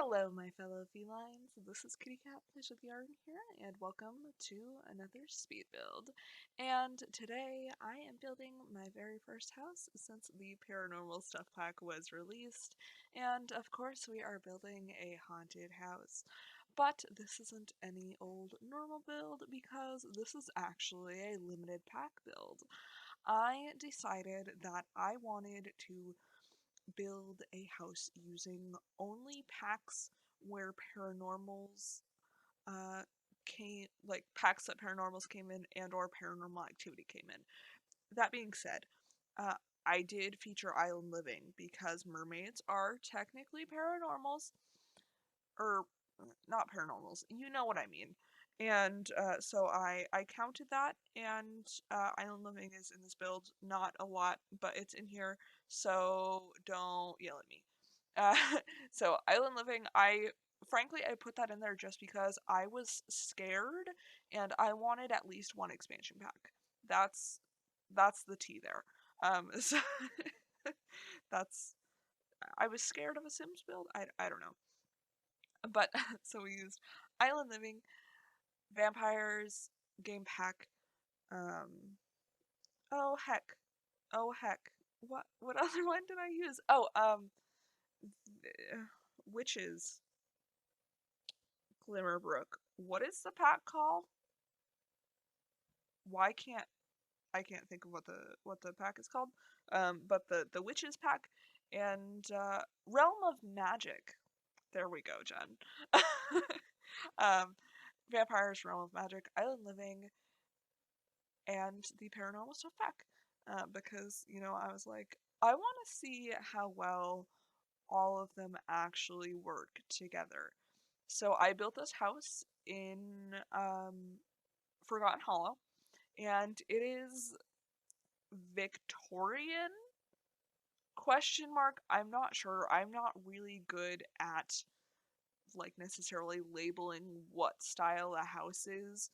Hello, my fellow felines. This is KittyCatPWYarn here, and welcome to another speed build. And today I am building my very first house since the Paranormal Stuff Pack was released, and of course we are building a haunted house. But this isn't any old normal build because this is actually a limited pack build. I decided that I wanted to build a house using only packs where paranormals uh packs that paranormals came in and or paranormal activity came in. That being said, uh I did feature island living because mermaids are technically paranormals, or not paranormals, you know what I mean. And so I counted that, and island living is in this build, not a lot, but it's in here, so don't yell at me. So island living, frankly I put that in there just because I was scared and I wanted at least one expansion pack. That's the tea there. So that's I was scared of a Sims build. I don't know. But so we used island living, vampires, game pack, um oh heck. Oh heck. What other one did I use? Oh, witches, Glimmerbrook. What is the pack called? Why can't I can't think of what the pack is called? But the witches pack and Realm of Magic. There we go, Jen. um, Vampires, Realm of Magic, Island Living, and the Paranormal Stuff pack. Because, you know, I was like, I want to see how well all of them actually work together. So I built this house in Forgotten Hollow, and it is Victorian? Question mark. I'm not sure. I'm not really good at like necessarily labeling what style a house is,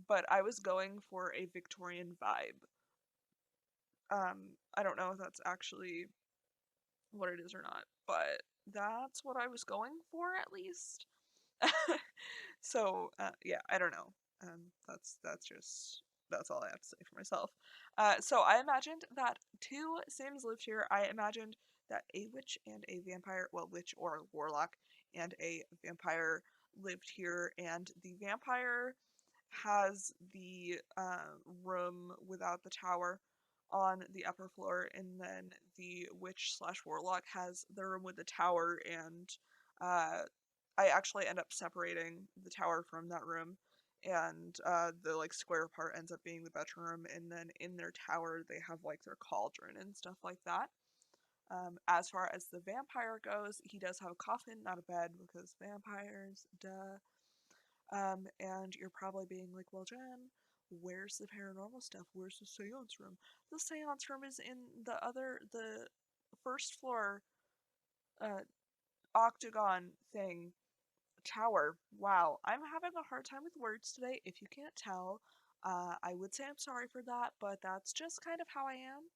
but I was going for a Victorian vibe. I don't know if that's actually what it is or not, but that's what I was going for at least. So yeah, I don't know. That's all I have to say for myself. So I imagined that two Sims lived here. I imagined that a witch and a vampire, well, witch or warlock and a vampire lived here, and the vampire has the room without the tower on the upper floor, and then the witch slash warlock has the room with the tower, and uh, I actually end up separating the tower from that room, and the like square part ends up being the bedroom, and then in their tower they have like their cauldron and stuff like that. As far as the vampire goes, he does have a coffin, not a bed, because vampires, duh. And you're probably being like, well, Jen, where's the paranormal stuff? Where's the seance room? The seance room is in the first floor, uh, octagon thing, tower. Wow, I'm having a hard time with words today. If you can't tell, I would say I'm sorry for that, but that's just kind of how I am.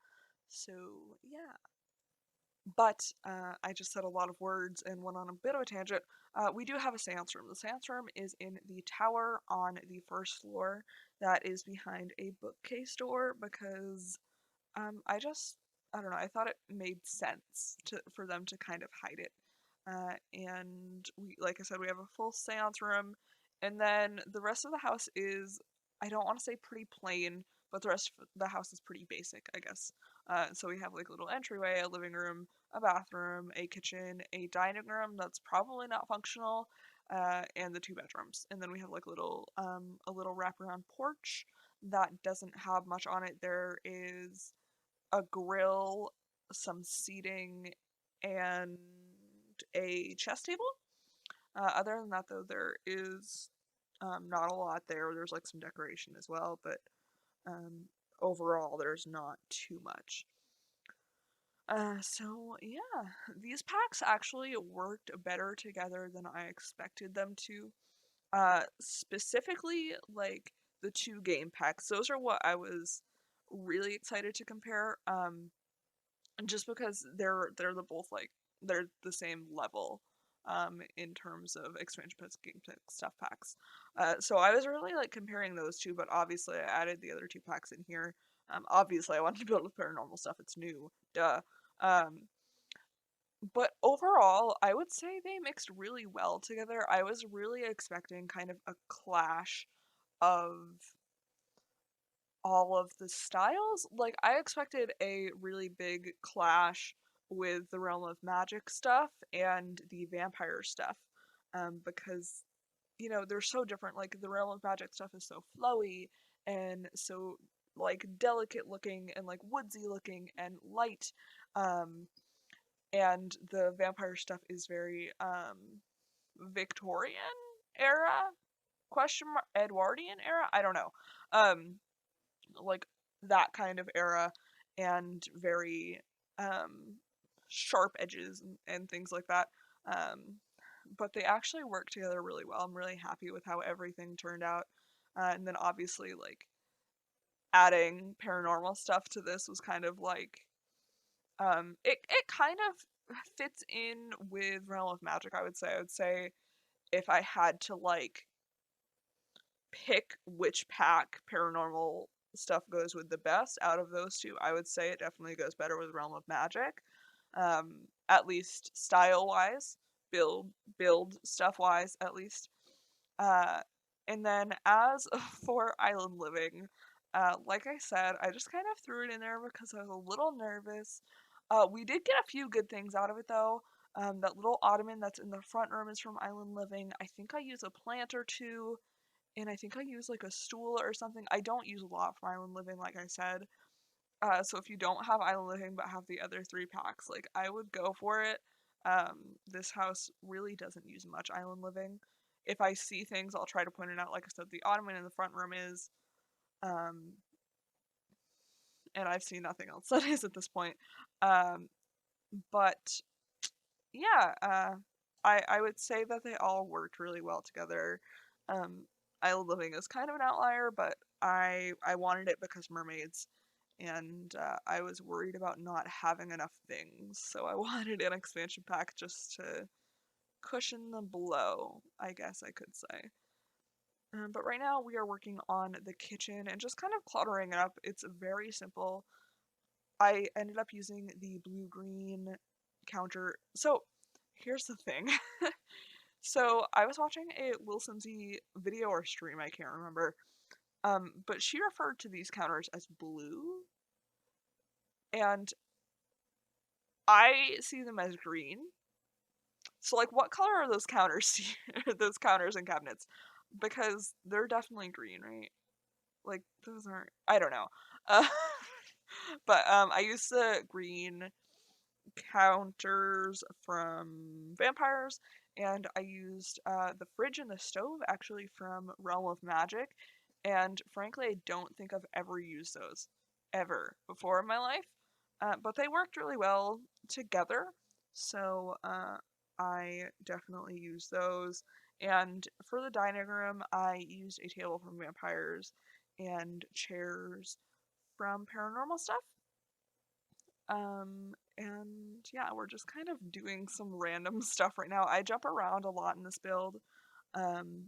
So, yeah. But I just said a lot of words and went on a bit of a tangent. We do have a seance room. The seance room is in the tower on the first floor that is behind a bookcase door because I don't know, I thought it made sense for them to kind of hide it. And we, like I said, we have a full seance room, and then the rest of the house is, I don't want to say pretty plain, but the rest of the house is pretty basic, I guess. So we have like a little entryway, a living room, a bathroom, a kitchen, a dining room that's probably not functional, and the two bedrooms. And then we have like a little wraparound porch that doesn't have much on it. There is a grill, some seating, and a chess table. Other than that, though, there is not a lot there. There's like some decoration as well, but overall, there's not too much. So yeah, these packs actually worked better together than I expected them to. Specifically, like the two game packs. Those are what I was really excited to compare. Just because they're the both like they're the same level. in terms of expansion packs, game packs, stuff packs. So I was really like comparing those two, but obviously I added the other two packs in here. Obviously I wanted to build with paranormal stuff. It's new, duh. Um, but overall, I would say they mixed really well together. I was really expecting kind of a clash of all of the styles. Like, I expected a really big clash with the Realm of Magic stuff and the vampire stuff. Because, you know, they're so different. Like, the Realm of Magic stuff is so flowy and so, like, delicate looking and, like, woodsy looking and light. And the vampire stuff is very, Victorian era? Question mark, Edwardian era? I don't know. Like that kind of era and very sharp edges and things like that. Um, but they actually work together really well. I'm really happy with how everything turned out. And then obviously, like adding paranormal stuff to this was kind of like it kind of fits in with Realm of Magic. I would say if I had to like pick which pack paranormal stuff goes with the best out of those two, I would say it definitely goes better with Realm of Magic. At least style wise, build stuff wise, at least. Uh, and then as for Island Living, like I said, I just kind of threw it in there because I was a little nervous. We did get a few good things out of it though. That little ottoman that's in the front room is from Island Living. I think I use a plant or two, and I think I use like a stool or something. I don't use a lot from Island Living, like I said. So if you don't have Island Living but have the other three packs, like I would go for it. This house really doesn't use much Island Living. If I see things, I'll try to point it out. Like I said, the ottoman in the front room is, um, and I've seen nothing else that is at this point. Um, but yeah, I would say that they all worked really well together. Um, Isle Living is kind of an outlier, but I wanted it because mermaids, and I was worried about not having enough things, so I wanted an expansion pack just to cushion the blow, I guess I could say. But right now we are working on the kitchen and just kind of cluttering it up. It's very simple. I ended up using the blue-green counter. So here's the thing. So I was watching a Wilson Z video or stream, I can't remember. But she referred to these counters as blue, and I see them as green. So like what color are those counters those counters and cabinets? Because they're definitely green, right? Like those aren't, I don't know. Uh, but I used the green counters from Vampires, and I used the fridge and the stove actually from Realm of Magic, and frankly, I don't think I've ever used those ever before in my life, but they worked really well together, so I definitely use those. And for the dining room, I used a table from Vampires and chairs from Paranormal stuff. And yeah, we're just kind of doing some random stuff right now. I jump around a lot in this build, um,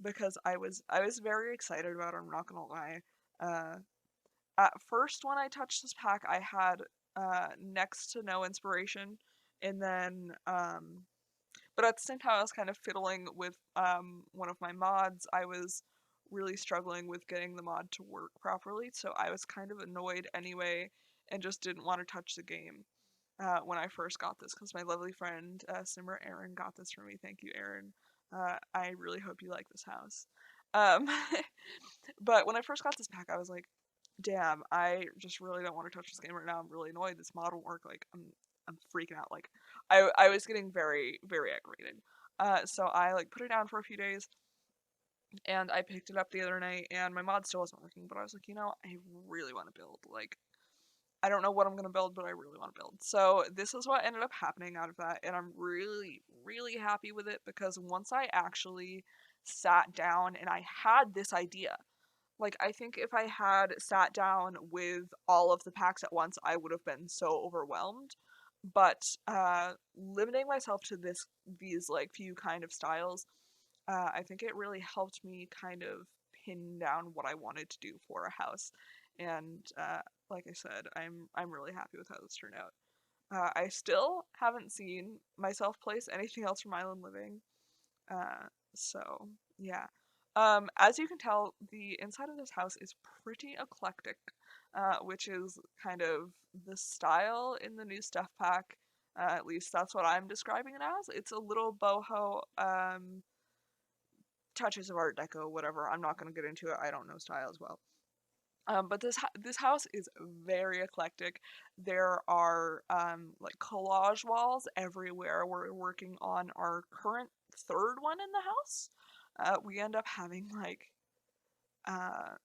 because I was very excited about it, I'm not gonna lie. Uh, at first when I touched this pack, I had next to no inspiration, and then but at the same time I was kind of fiddling with one of my mods. I was really struggling with getting the mod to work properly, so I was kind of annoyed anyway and just didn't want to touch the game when I first got this, because my lovely friend Simmer Aaron got this for me. Thank you, Aaron. I really hope you like this house. Um, but when I first got this pack, I was like, damn, I just really don't want to touch this game right now. I'm really annoyed. This mod won't work. Like, I'm freaking out. Like, I was getting very, very aggravated. So I like put it down for a few days, and I picked it up the other night, and my mod still wasn't working. But I was like, you know, I really want to build. Like, I don't know what I'm gonna build, but I really want to build. So this is what ended up happening out of that, and I'm really, really happy with it, because once I actually sat down and I had this idea, like I think if I had sat down with all of the packs at once, I would have been so overwhelmed. but limiting myself to these like few kind of styles, I think it really helped me kind of pin down what I wanted to do for a house. And like I said, I'm really happy with how this turned out. I still haven't seen myself place anything else from Island Living. So yeah. As you can tell, the inside of this house is pretty eclectic, which is kind of the style in the new stuff pack. At least that's what I'm describing it as. It's a little boho, touches of Art Deco, whatever. I'm not going to get into it. I don't know style as well. But this house is very eclectic. There are like collage walls everywhere. We're working on our current third one in the house. We end up having uh,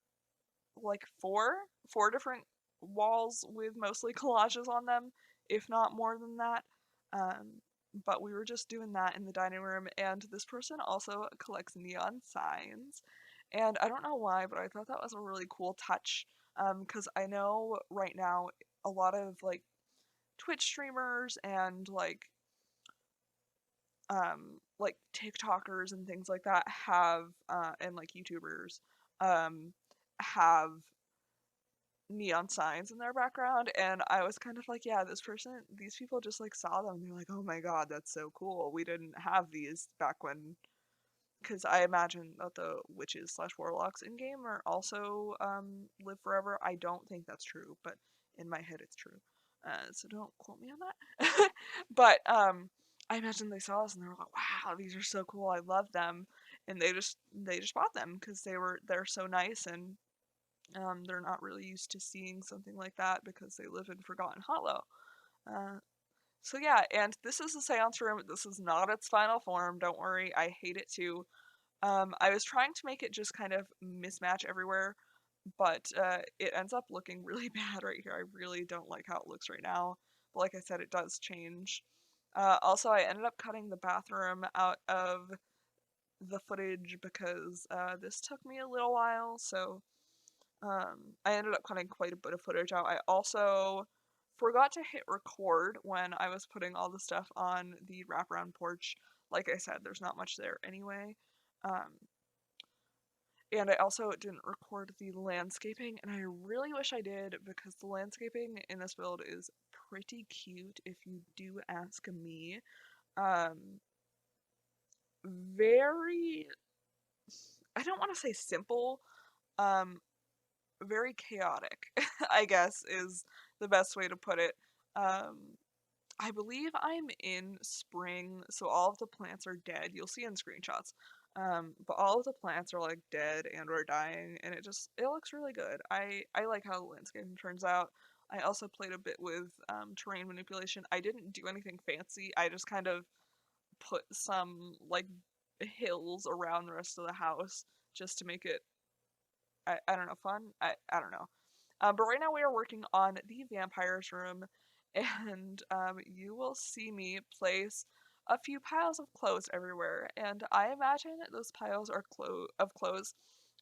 like four different walls with mostly collages on them, if not more than that. Um, but we were just doing that in the dining room, and this person also collects neon signs. And I don't know why, but I thought that was a really cool touch. Because I know right now a lot of like Twitch streamers and like TikTokers and things like that have and like YouTubers um have neon signs in their background, and I was kind of like, yeah, these people just like saw them and they're like, oh my god, that's so cool. We didn't have these back when, because I imagine that the witches slash warlocks in game are also live forever. I don't think that's true, but in my head it's true. So don't quote me on that. But I imagine they saw us and they were like, wow, these are so cool. I love them, and they just bought them because they're so nice, and they're not really used to seeing something like that because they live in Forgotten Hollow. Uh, so yeah, and this is a seance room. This is not its final form. Don't worry, I hate it too. I was trying to make it just kind of mismatch everywhere, but it ends up looking really bad right here. I really don't like how it looks right now. But like I said, it does change. Also, I ended up cutting the bathroom out of the footage because this took me a little while, so I ended up cutting quite a bit of footage out. I also forgot to hit record when I was putting all the stuff on the wraparound porch. Like I said, there's not much there anyway. Um, and I also didn't record the landscaping, and I really wish I did because the landscaping in this build is pretty cute if you do ask me. Um, very, I don't want to say simple, um, very chaotic, I guess is the best way to put it. Um, I believe I'm in spring, so all of the plants are dead. You'll see in screenshots. But all of the plants are like dead and or dying, and it looks really good. I like how the landscaping turns out. I also played a bit with terrain manipulation. I didn't do anything fancy. I just kind of put some like hills around the rest of the house just to make it I don't know, fun? I don't know. But right now we are working on the vampires room, and you will see me place a few piles of clothes everywhere, and I imagine those piles are of clothes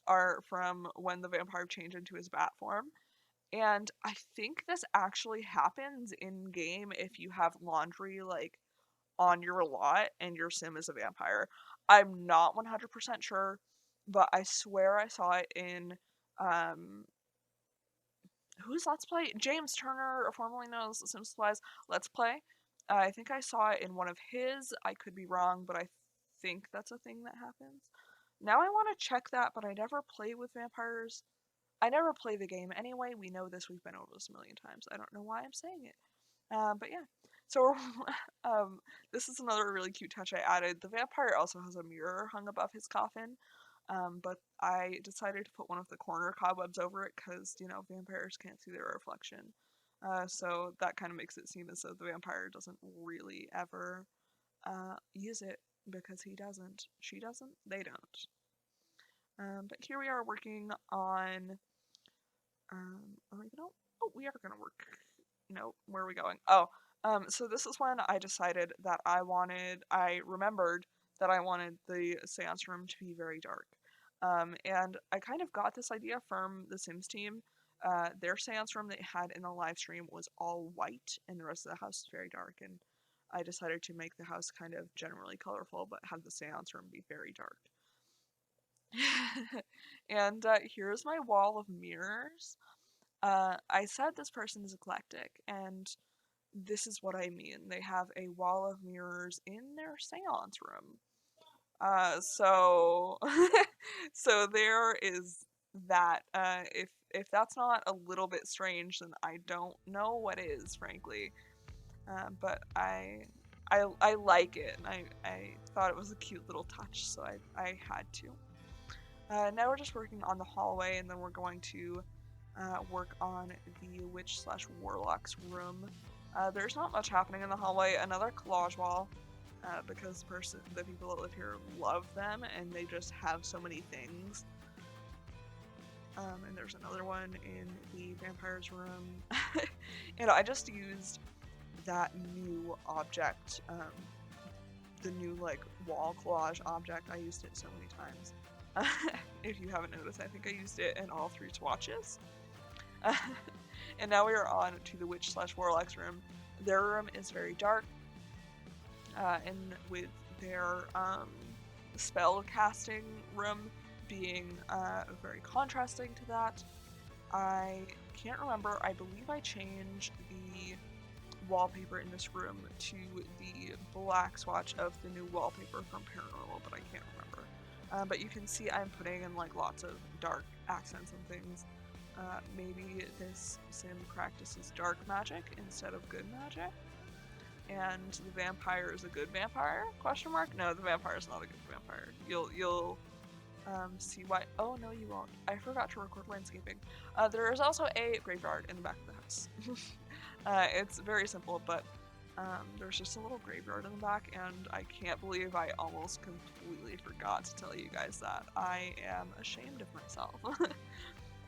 are from when the vampire changed into his bat form. And I think this actually happens in game if you have laundry like on your lot and your sim is a vampire. I'm not 100% sure, but I swear I saw it in um whose Let's Play? James Turner, formerly known as Sim Supplies Let's Play. I think I saw it in one of his. I could be wrong, but I think that's a thing that happens. Now I want to check that, but I never play with vampires. I never play the game anyway. We know this. We've been over this a million times. I don't know why I'm saying it. But yeah. So this is another really cute touch I added. The vampire also has a mirror hung above his coffin. But I decided to put one of the corner cobwebs over it because, vampires can't see their reflection. So that kind of makes it seem as though the vampire doesn't really ever use it because he doesn't. She doesn't. They don't. But here we are working on. Are we gonna? Oh, we are gonna work. No, where are we going? Oh, so this is when I decided that I remembered that I wanted the seance room to be very dark. And I kind of got this idea from the Sims team. Their seance room they had in the live stream was all white, and the rest of the house is very dark. And I decided to make the house kind of generally colorful, but have the seance room be very dark. And here's my wall of mirrors. I said this person is eclectic, and this is what I mean. They have a wall of mirrors in their seance room. So so there is that. If that's not a little bit strange, then I don't know what is, frankly. But I like it, and I thought it was a cute little touch, so I had to. Now we're just working on the hallway, and then we're going to work on the witch/warlock's room. There's not much happening in the hallway. Another collage wall, because the people that live here love them, and they just have so many things. And there's another one in the vampire's room. And I just used that new object, the new like wall collage object. I used it so many times. If you haven't noticed, I think I used it in all 3 swatches. And now we are on to the witch/warlock's room. Their room is very dark, and with their spell casting room being very contrasting to that. I can't remember. I believe I changed the wallpaper in this room to the black swatch of the new wallpaper from Paranormal, but I can't remember. But you can see I'm putting in like lots of dark accents and things. Maybe this sim practices dark magic instead of good magic. And the vampire is a good vampire? Question mark? No, the vampire is not a good vampire. You'll see why. Oh no, you won't. I forgot to record landscaping. There is also a graveyard in the back of the house. It's very simple, but there's just a little graveyard in the back, and I can't believe I almost completely forgot to tell you guys that. I am ashamed of myself.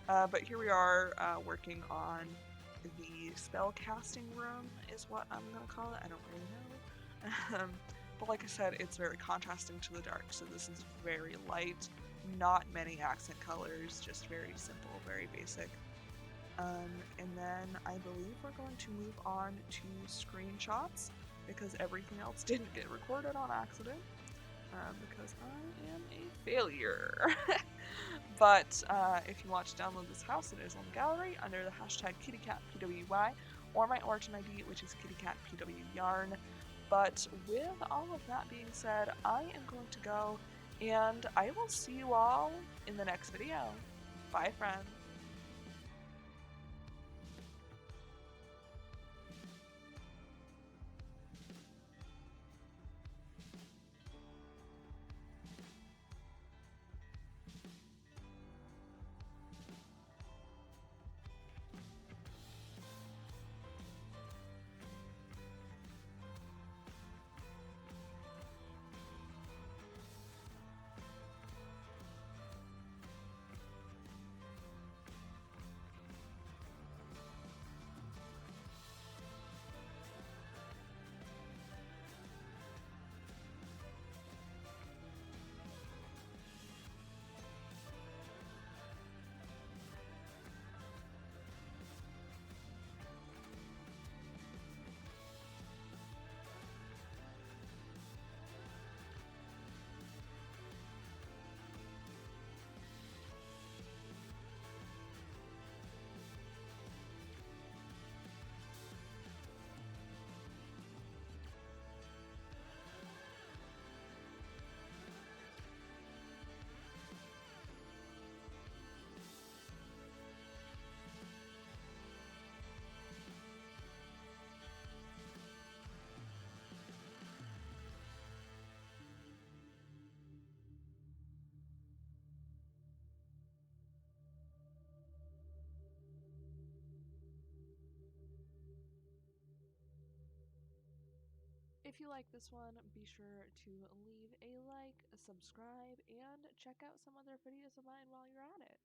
But here we are working on the spell casting room is what I'm gonna call it. I don't really know. But like I said, it's very contrasting to the dark, so this is very light, not many accent colors, just very simple, very basic. And then I believe we're going to move on to screenshots, because everything else didn't get recorded on accident, because I am a failure. But if you want to download this house, it is on the gallery under the hashtag KittyCatPWY, or my origin ID, which is KittyCatPWYarn. But with all of that being said, I am going to go, and I will see you all in the next video. Bye, friends. If you like this one, be sure to leave a like, subscribe, and check out some other videos of mine while you're at it.